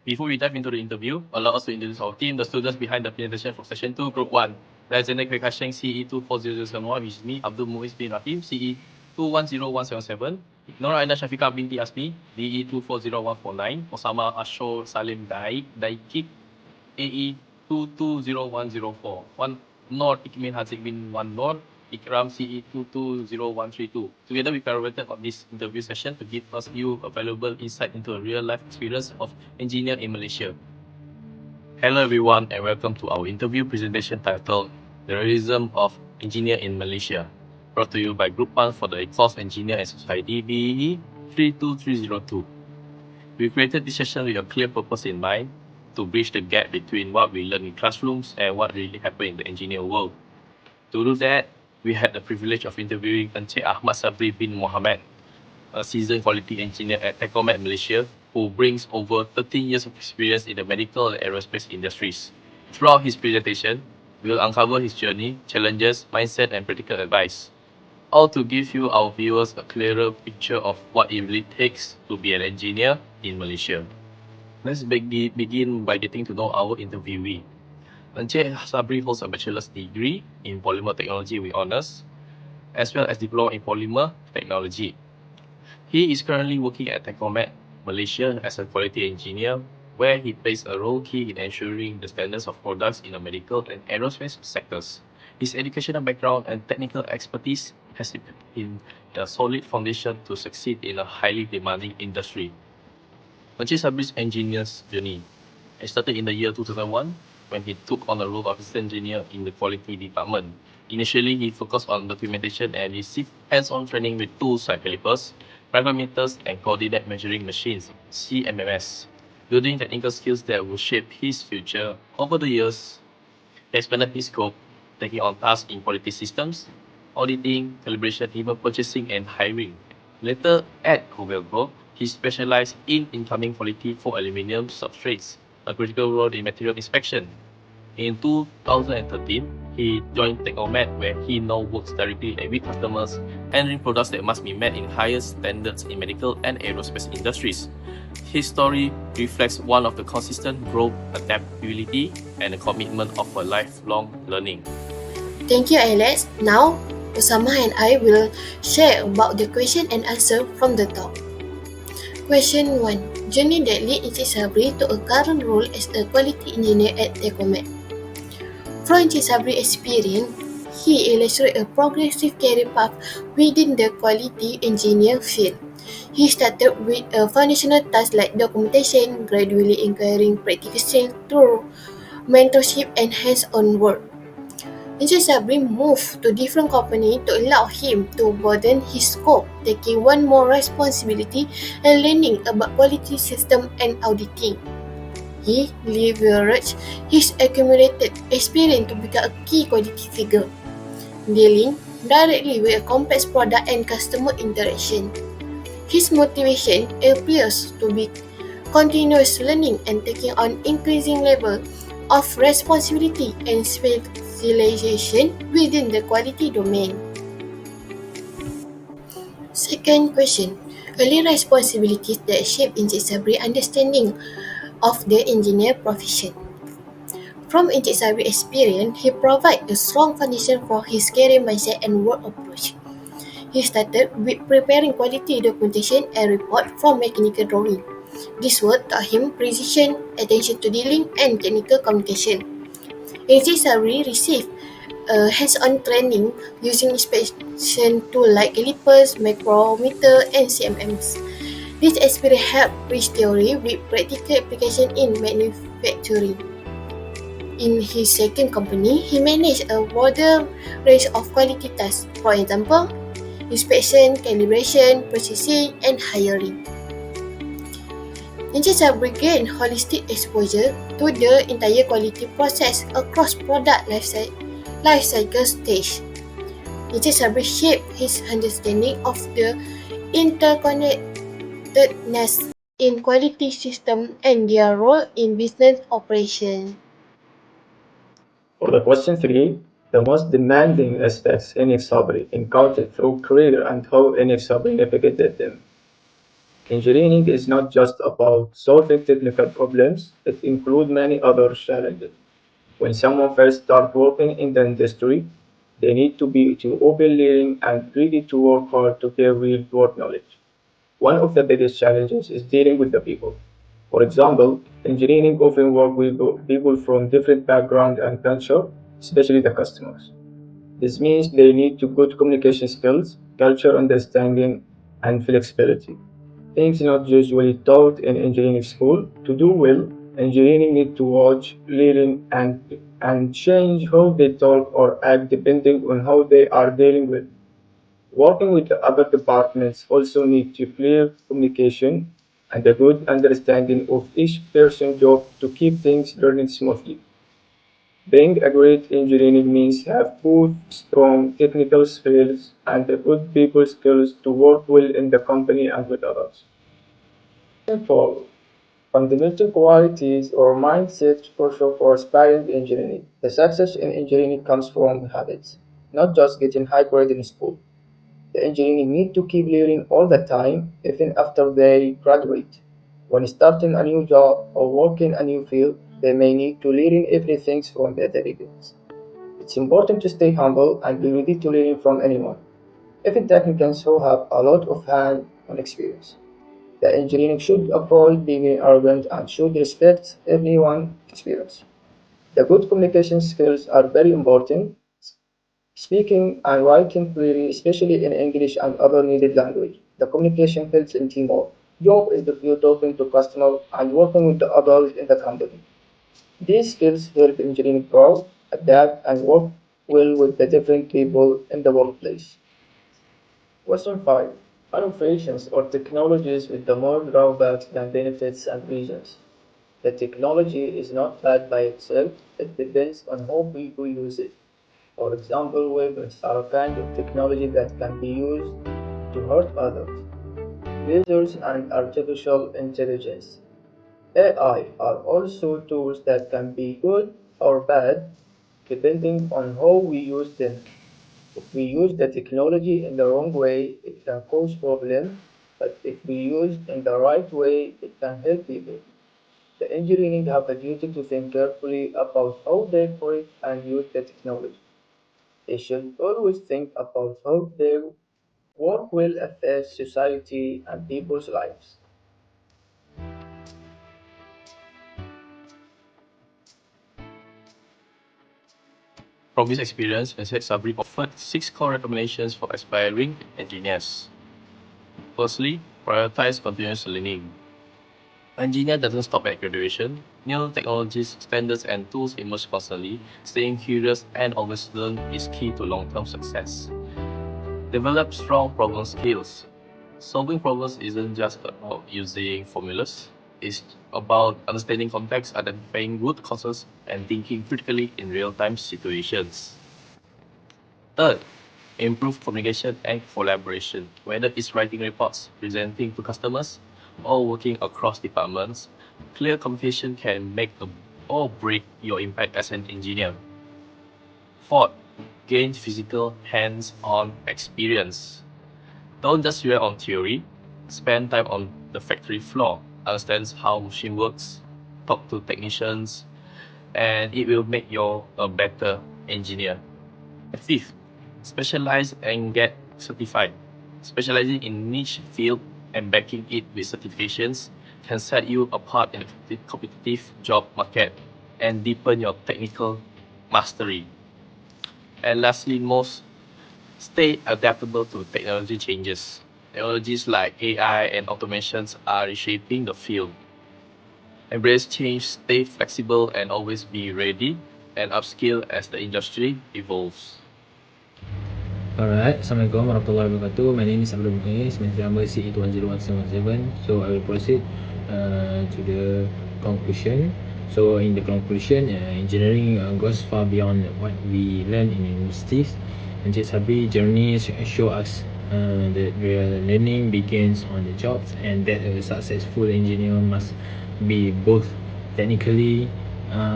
Before we dive into the interview, allow us to introduce our team, the students behind the presentation for Session 2, Group 1. Lieutenant Kasheng, CE240071, which is me, Abdul Muiz bin Rahim, CE210177. Nora Aina Shafika binti Asmi, DE240149. Osama Ashur Salim Daikik, AE220104. Nor Ikmin Hazik bin Wan Nor, Ikram CE220132. Together we collaborated on this interview session to give you a valuable insight into a real-life experience of engineer in Malaysia. Hello everyone and welcome to our interview presentation titled The Realism of Engineer in Malaysia, brought to you by Group 1 for the Course Engineer and Society BE32302. We created this session with a clear purpose in mind to bridge the gap between what we learn in classrooms and what really happens in the engineering world. To do that, we had the privilege of interviewing Encik Ahmad Sabri bin Mohamad, a seasoned quality engineer at TECOMET Malaysia, who brings over 13 years of experience in the medical and aerospace industries. Throughout his presentation, we will uncover his journey, challenges, mindset, and practical advice, all to give you, our viewers, a clearer picture of what it really takes to be an engineer in Malaysia. Let's begin by getting to know our interviewee. Encik Sabri holds a bachelor's degree in polymer technology with honors, as well as diploma in polymer technology. He is currently working at TECOMET Malaysia as a quality engineer, where he plays a role key in ensuring the standards of products in the medical and aerospace sectors. His educational background and technical expertise has been a solid foundation to succeed in a highly demanding industry. Encik Sabri's engineer's journey started in the year 2001 when he took on the role of assistant engineer in the quality department. Initially, he focused on documentation and received hands-on training with tools like calipers, micrometers, and coordinate measuring machines, CMMS, building technical skills that will shape his future. Over the years, he expanded his scope, taking on tasks in quality systems, auditing, calibration, even purchasing and hiring. Later at Covelco, he specialized in incoming quality for aluminium substrates, a critical role in material inspection. In 2013, he joined TECOMET, where he now works directly with customers, handling products that must be met in higher standards in medical and aerospace industries. His story reflects one of the consistent growth, adaptability, and a commitment of a lifelong learning. Thank you, Alex. Now, Osama and I will share about the question and answer from the top. Question 1. Journey that lead Encik Sabri to a current role as a quality engineer at TECOMET. From Encik Sabri's experience, he illustrates a progressive career path within the quality engineer field. He started with a foundational task like documentation, gradually acquiring practical skills through mentorship and hands-on work. Encik Sabri moved to different companies to allow him to broaden his scope, taking one more responsibility and learning about quality system and auditing. He leveraged his accumulated experience to become a key quality figure, dealing directly with a complex product and customer interaction. His motivation appears to be continuous learning and taking on increasing level of responsibility and specialization within the quality domain. Second question. Early responsibilities that shape Encik Sabri's understanding of the engineer profession. From Encik Sabri's experience, he provides a strong foundation for his career mindset and work approach. He started with preparing quality documentation and report from mechanical drawing. This work taught him precision, attention to detailing, and technical communication. Encik Sabri received hands-on training using inspection tools like calipers, micrometer, and CMMs. This experience helped bridge theory with practical application in manufacturing. In his second company, he managed a broader range of quality tasks, for example, inspection, calibration, purchasing, and hiring. Encik Sabri gained holistic exposure to the entire quality process across product life cycle stage. Encik Sabri shaped his understanding of the interconnectedness in quality system and their role in business operation. For the question 3, the most demanding aspects Encik Sabri encountered through career and how Encik Sabri navigated them. Engineering is not just about solving technical problems, it includes many other challenges. When someone first starts working in the industry, they need to be to open learning and ready to work hard to get real world knowledge. One of the biggest challenges is dealing with the people. For example, engineering often work with people from different backgrounds and culture, especially the customers. This means they need to good communication skills, culture understanding, and flexibility. Things not usually taught in engineering school. To do well, engineering need to watch, learn, and change how they talk or act depending on how they are dealing with. Working with the other departments also need to clear communication and a good understanding of each person's job to keep things running smoothly. Being a great engineering means have both strong technical skills and the good people skills to work well in the company and with others. Therefore, fundamental qualities or mindset crucial for aspiring engineering. The success in engineering comes from habits, not just getting high grade in school. The engineering need to keep learning all the time, even after they graduate. When starting a new job or working a new field, they may need to learn everything from the beginning. It's important to stay humble and be ready to learn from anyone, even technicians who have a lot of hand-on experience. The engineering should avoid being arrogant and should respect everyone's experience. The good communication skills are very important. Speaking and writing clearly, especially in English and other needed language. The communication helps in teamwork. Job is the few talking to customers and working with the others in the company. These skills help engineering grow, adapt, and work well with the different people in the workplace. Question 5. Innovations or technologies with the more drawbacks than benefits and reasons. The technology is not bad by itself, it depends on how people use it. For example, weapons are a kind of technology that can be used to hurt others. Lasers and artificial intelligence. AI are also tools that can be good or bad depending on how we use them. If we use the technology in the wrong way, it can cause problems, but if we use it in the right way, it can help people. The engineering have a duty to think carefully about how they operate and use the technology. They should always think about how their work will affect society and people's lives. From his experience, Encik Sabri offered 6 core recommendations for aspiring engineers. Firstly, prioritize continuous learning. Engineer doesn't stop at graduation. New technologies, standards, and tools emerge constantly. Staying curious and always learn is key to long-term success. Develop strong problem skills. Solving problems isn't just about using formulas. It's about understanding context, identifying root causes, and thinking critically in real-time situations. Third, improve communication and collaboration. Whether it's writing reports, presenting to customers, or working across departments, clear communication can make or break your impact as an engineer. Fourth, gain physical hands-on experience. Don't just rely on theory. Spend time on the factory floor. Understand how machine works. Talk to technicians, and it will make you a better engineer. Fifth, specialize and get certified. Specializing in niche field and backing it with certifications can set you apart in a competitive job market and deepen your technical mastery. And lastly, stay adaptable to technology changes. Technologies like AI and automations are reshaping the field. Embrace change, stay flexible, and always be ready and upskill as the industry evolves. Alright, Assalamualaikum warahmatullahi wabarakatuh. My name is Sabri, my number is CE101717. So I will proceed to the conclusion. So in the conclusion, engineering goes far beyond what we learn in universities. Encik Sabri journey show us that real learning begins on the jobs, and that a successful engineer must be both technically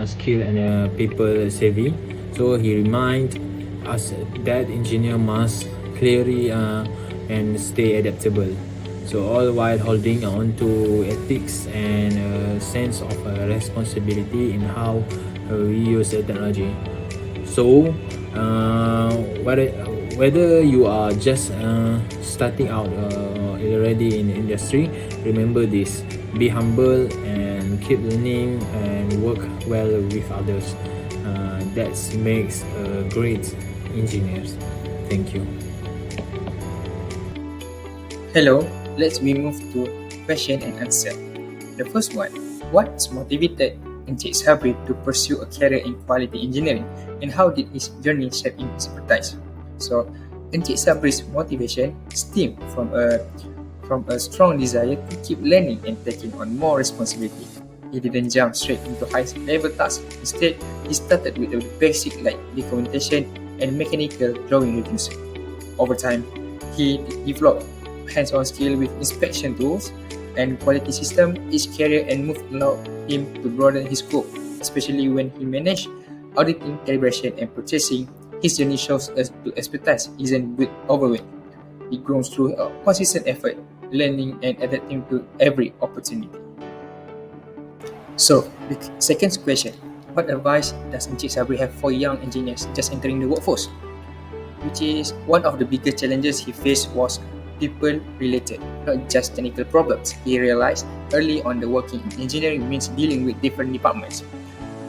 skilled and people savvy. So he reminds us that engineer must clearly and stay adaptable. So all while holding on to ethics and a sense of responsibility in how we use the technology. So whether you are just starting out already in the industry, remember this: be humble and keep learning and work well with others. That makes great engineers. Thank you. Hello, let's we move to question and answer. The first one, what motivated Encik Sabri to pursue a career in quality engineering, and how did his journey shape in expertise? So, Encik Sabri's motivation stemmed from a strong desire to keep learning and taking on more responsibility. He didn't jump straight into high-level tasks. Instead, he started with the basic like documentation and mechanical drawing reviews. Over time, he developed hands-on skill with inspection tools and quality system. His career and move allowed him to broaden his scope, especially when he managed auditing, calibration, and purchasing. His journey shows us to expertise isn't overweight. It grows through a consistent effort, learning and adapting to every opportunity. So, the second question, what advice does Encik Sabri have for young engineers just entering the workforce? Which is one of the biggest challenges he faced was people related, not just technical problems. He realized early on that working in engineering means dealing with different departments,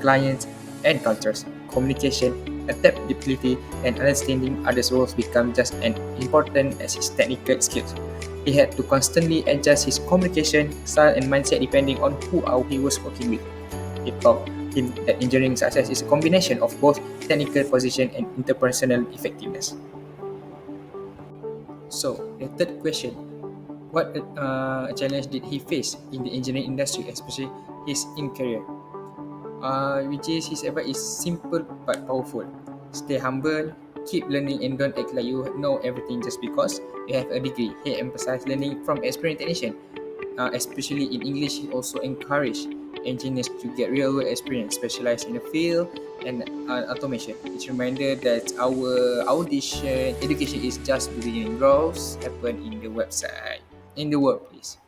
clients, and cultures. Communication, adaptability, and understanding others' roles become just as important as his technical skills. He had to constantly adjust his communication style and mindset depending on who he was working with. He taught him that engineering success is a combination of both technical precision and interpersonal effectiveness. So, the third question, what challenge did he face in the engineering industry, especially his in career? Which is his advice is simple but powerful. Stay humble, keep learning, and don't act like you know everything just because you have a degree. He emphasized learning from experienced technician, especially in English. He also encouraged engineers to get real-world experience, specialize in the field and automation. It's a reminder that our education is just beginning. Growth happen in the website, in the workplace.